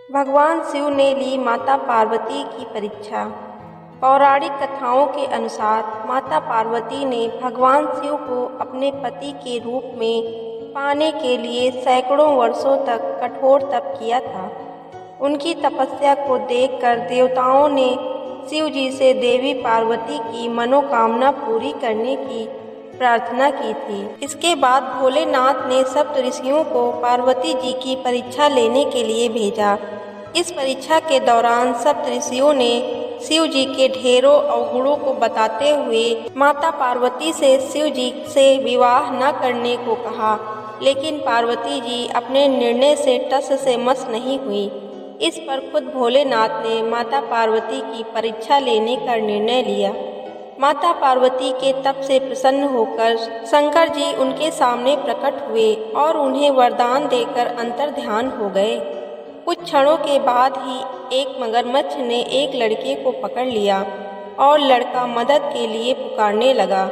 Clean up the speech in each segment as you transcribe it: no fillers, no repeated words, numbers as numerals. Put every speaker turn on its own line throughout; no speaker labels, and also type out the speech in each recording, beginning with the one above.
भगवान शिव ने ली माता पार्वती की परीक्षा। पौराणिक कथाओं के अनुसार माता पार्वती ने भगवान शिव को अपने पति के रूप में पाने के लिए सैकड़ों वर्षों तक कठोर तप किया था। उनकी तपस्या को देखकर देवताओं ने शिव जी से देवी पार्वती की मनोकामना पूरी करने की प्रार्थना की थी। इसके बाद भोलेनाथ ने सप्त ऋषियों को पार्वती जी की परीक्षा लेने के लिए भेजा। इस परीक्षा के दौरान सप्त ऋषियों ने शिव जी के ढेरों अवगुणों को बताते हुए माता पार्वती से शिव जी से विवाह न करने को कहा, लेकिन पार्वती जी अपने निर्णय से टस से मस नहीं हुई। इस पर खुद भोलेनाथ ने माता पार्वती की परीक्षा लेने का निर्णय लिया। माता पार्वती के तप से प्रसन्न होकर शंकर जी उनके सामने प्रकट हुए और उन्हें वरदान देकर अंतर्ध्यान हो गए। कुछ क्षणों के बाद ही एक मगरमच्छ ने एक लड़के को पकड़ लिया और लड़का मदद के लिए पुकारने लगा।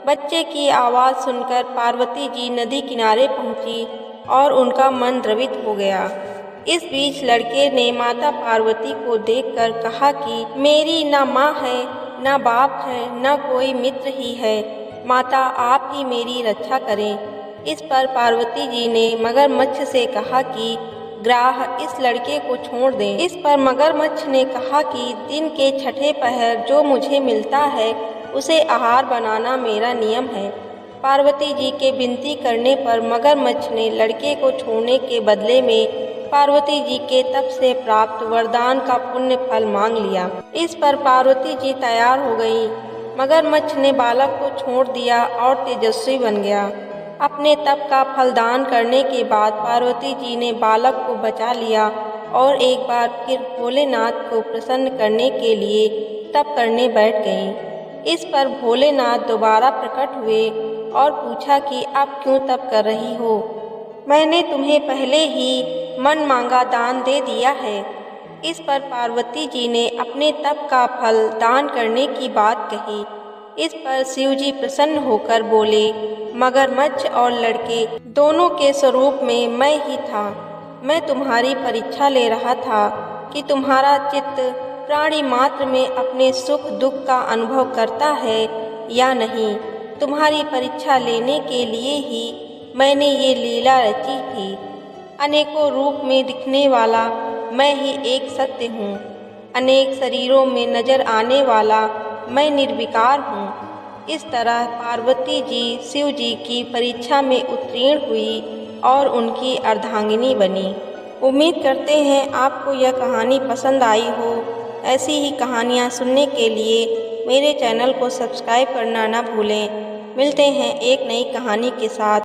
बच्चे की आवाज़ सुनकर पार्वती जी नदी किनारे पहुंची और उनका मन द्रवित हो गया। इस बीच लड़के ने माता पार्वती को देखकर कहा कि मेरी न माँ है, न बाप है, न कोई मित्र ही है। माता आप ही मेरी रक्षा करें। इस पर पार्वती जी ने मगरमच्छ से कहा कि ग्राह इस लड़के को छोड़ दें। इस पर मगरमच्छ ने कहा कि दिन के छठे पहर जो मुझे मिलता है उसे आहार बनाना मेरा नियम है। पार्वती जी के विनती करने पर मगरमच्छ ने लड़के को छोड़ने के बदले में पार्वती जी के तप से प्राप्त वरदान का पुण्य फल मांग लिया। इस पर पार्वती जी तैयार हो गई। मगरमच्छ ने बालक को छोड़ दिया और तेजस्वी बन गया। अपने तप का फलदान करने के बाद पार्वती जी ने बालक को बचा लिया और एक बार फिर भोलेनाथ को प्रसन्न करने के लिए तप करने बैठ गईं। इस पर भोलेनाथ दोबारा प्रकट हुए और पूछा कि अब क्यों तप कर रही हो? मैंने तुम्हें पहले ही मन मांगा दान दे दिया है। इस पर पार्वती जी ने अपने तप का फल दान करने की बात कही। इस पर शिव जी प्रसन्न होकर बोले, मगरमच्छ और लड़के दोनों के स्वरूप में मैं ही था। मैं तुम्हारी परीक्षा ले रहा था कि तुम्हारा चित्त प्राणी मात्र में अपने सुख दुख का अनुभव करता है या नहीं। तुम्हारी परीक्षा लेने के लिए ही मैंने ये लीला रची थी। अनेकों रूप में दिखने वाला मैं ही एक सत्य हूँ। अनेक शरीरों में नजर आने वाला मैं निर्विकार हूँ। इस तरह पार्वती जी शिव जी की परीक्षा में उत्तीर्ण हुई और उनकी अर्धांगिनी बनी। उम्मीद करते हैं आपको यह कहानी पसंद आई हो। ऐसी ही कहानियाँ सुनने के लिए मेरे चैनल को सब्सक्राइब करना न भूलें। मिलते हैं एक नई कहानी के साथ।